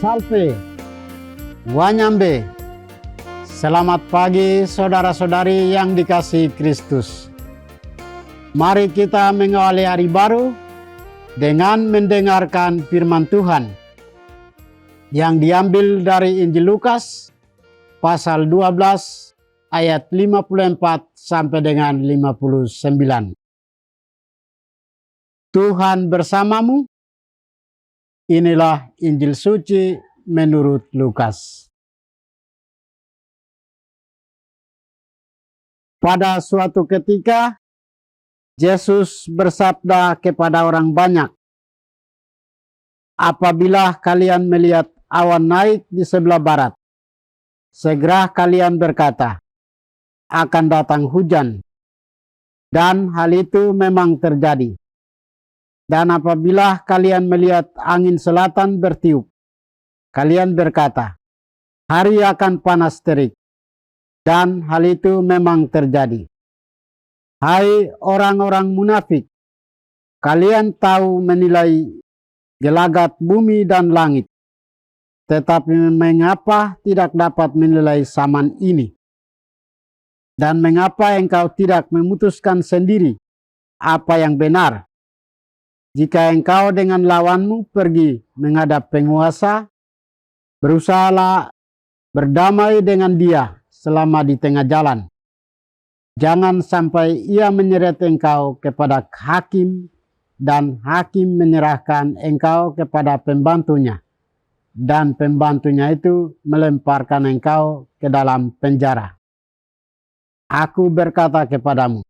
Salve, Wanyambe. Selamat pagi saudara-saudari yang dikasihi Kristus. Mari kita mengawali hari baru dengan mendengarkan firman Tuhan yang diambil dari Injil Lukas pasal 12 ayat 54 sampai dengan 59. Tuhan bersamamu. Inilah Injil suci menurut Lukas. Pada suatu ketika, Yesus bersabda kepada orang banyak, "Apabila kalian melihat awan naik di sebelah barat, segera kalian berkata, akan datang hujan." Dan hal itu memang terjadi. Dan apabila kalian melihat angin selatan bertiup, kalian berkata, hari akan panas terik. Dan hal itu memang terjadi. Hai orang-orang munafik, kalian tahu menilai gelagat bumi dan langit, tetapi mengapa tidak dapat menilai zaman ini? Dan mengapa engkau tidak memutuskan sendiri apa yang benar? Jika engkau dengan lawanmu pergi menghadap penguasa, berusahalah berdamai dengan dia selama di tengah jalan. Jangan sampai ia menyeret engkau kepada hakim dan hakim menyerahkan engkau kepada pembantunya, dan pembantunya itu melemparkan engkau ke dalam penjara. Aku berkata kepadamu,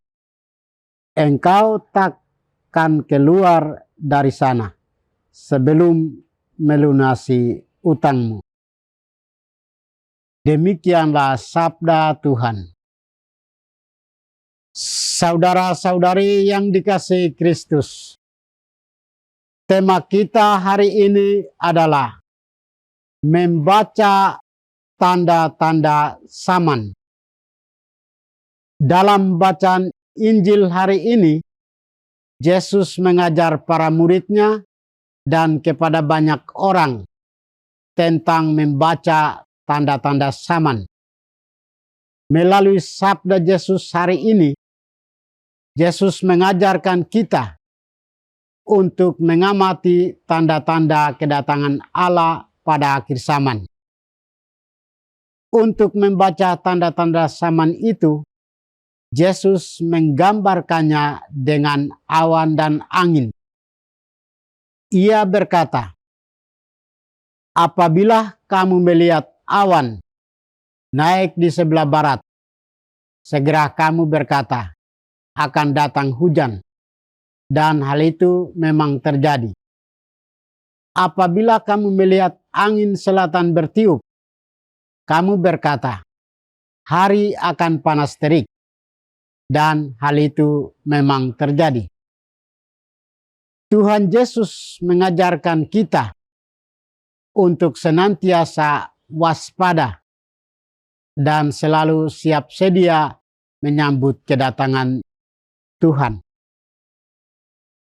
engkau takkan keluar dari sana sebelum melunasi utangmu. Demikianlah sabda Tuhan. Saudara-saudari yang dikasihi Kristus, tema kita hari ini adalah membaca tanda-tanda zaman. Dalam bacaan Injil hari ini, Yesus mengajar para muridnya dan kepada banyak orang tentang membaca tanda-tanda zaman. Melalui sabda Yesus hari ini, Yesus mengajarkan kita untuk mengamati tanda-tanda kedatangan Allah pada akhir zaman. Untuk membaca tanda-tanda zaman itu, Yesus menggambarkannya dengan awan dan angin. Ia berkata, apabila kamu melihat awan naik di sebelah barat, segera kamu berkata, akan datang hujan. Dan hal itu memang terjadi. Apabila kamu melihat angin selatan bertiup, kamu berkata, hari akan panas terik. Dan hal itu memang terjadi. Tuhan Yesus mengajarkan kita untuk senantiasa waspada dan selalu siap sedia menyambut kedatangan Tuhan.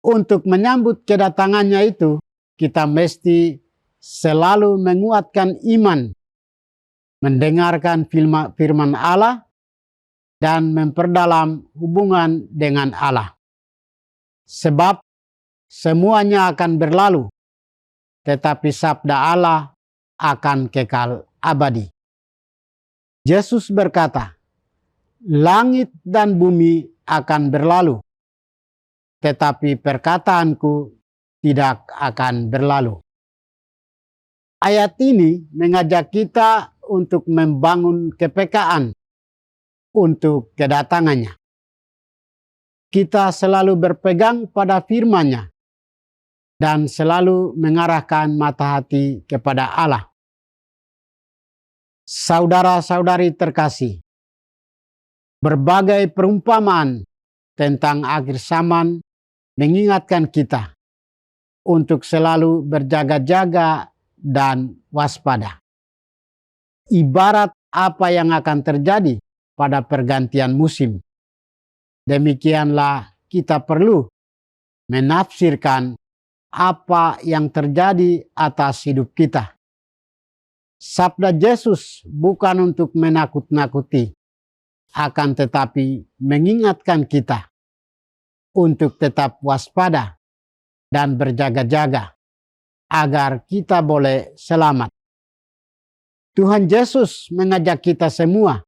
Untuk menyambut kedatangannya itu, kita mesti selalu menguatkan iman, mendengarkan firman Allah, dan memperdalam hubungan dengan Allah. Sebab semuanya akan berlalu, tetapi sabda Allah akan kekal abadi. Yesus berkata, langit dan bumi akan berlalu, tetapi perkataanku tidak akan berlalu. Ayat ini mengajak kita untuk membangun kepekaan untuk kedatangannya. Kita selalu berpegang pada firman-Nya dan selalu mengarahkan mata hati kepada Allah. Saudara-saudari terkasih, berbagai perumpamaan tentang akhir zaman mengingatkan kita untuk selalu berjaga-jaga dan waspada. Ibarat apa yang akan terjadi pada pergantian musim. Demikianlah kita perlu menafsirkan apa yang terjadi atas hidup kita. Sabda Yesus bukan untuk menakut-nakuti, akan tetapi mengingatkan kita untuk tetap waspada dan berjaga-jaga agar kita boleh selamat. Tuhan Yesus mengajak kita semua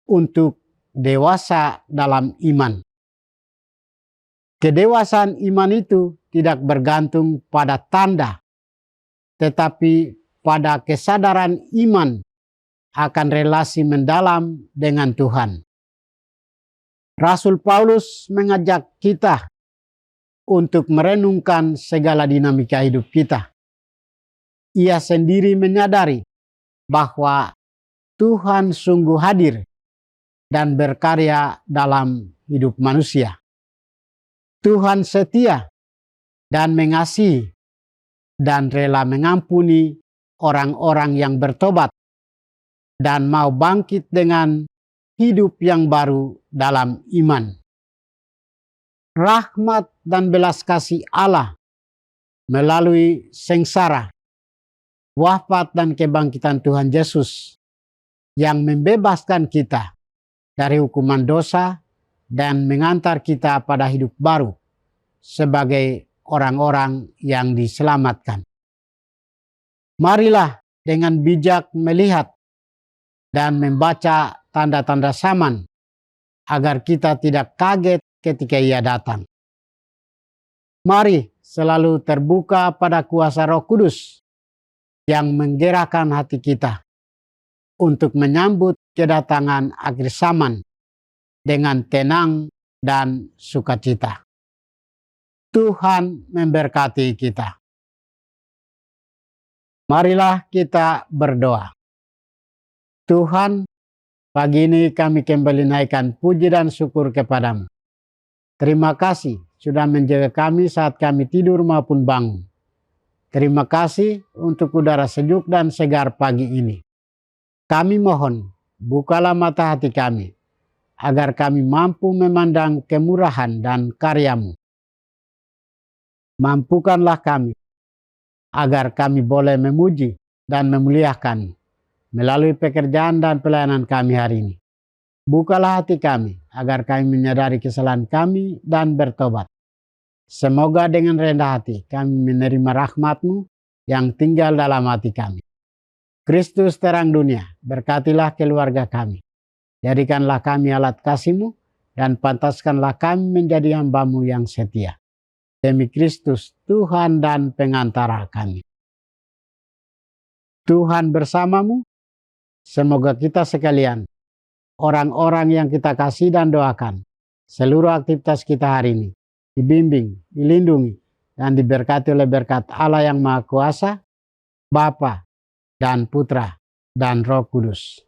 untuk dewasa dalam iman. Kedewasaan iman itu tidak bergantung pada tanda, tetapi pada kesadaran iman akan relasi mendalam dengan Tuhan. Rasul Paulus mengajak kita untuk merenungkan segala dinamika hidup kita. Ia sendiri menyadari bahwa Tuhan sungguh hadir dan berkarya dalam hidup manusia. Tuhan setia dan mengasihi dan rela mengampuni orang-orang yang bertobat dan mau bangkit dengan hidup yang baru dalam iman. Rahmat dan belas kasih Allah melalui sengsara, wafat dan kebangkitan Tuhan Yesus yang membebaskan kita dari hukuman dosa dan mengantar kita pada hidup baru sebagai orang-orang yang diselamatkan. Marilah dengan bijak melihat dan membaca tanda-tanda zaman agar kita tidak kaget ketika ia datang. Mari selalu terbuka pada kuasa Roh Kudus yang menggerakkan hati kita untuk menyambut kedatangan akhir zaman dengan tenang dan sukacita. Tuhan memberkati kita. Marilah kita berdoa. Tuhan, pagi ini kami kembali naikkan puji dan syukur kepadamu. Terima kasih sudah menjaga kami saat kami tidur maupun bangun. Terima kasih untuk udara sejuk dan segar pagi ini. Kami mohon, bukalah mata hati kami, agar kami mampu memandang kemurahan dan karya-Mu. Mampukanlah kami, agar kami boleh memuji dan memuliakan melalui pekerjaan dan pelayanan kami hari ini. Bukalah hati kami, agar kami menyadari kesalahan kami dan bertobat. Semoga dengan rendah hati kami menerima rahmat-Mu yang tinggal dalam hati kami. Kristus terang dunia, berkatilah keluarga kami. Jadikanlah kami alat kasih-Mu dan pantaskanlah kami menjadi hamba-Mu yang setia. Demi Kristus, Tuhan dan pengantara kami. Tuhan bersamamu. Semoga kita sekalian, orang-orang yang kita kasih dan doakan, seluruh aktivitas kita hari ini, dibimbing, dilindungi, dan diberkati oleh berkat Allah yang Maha Kuasa, Bapa dan Putra dan Roh Kudus.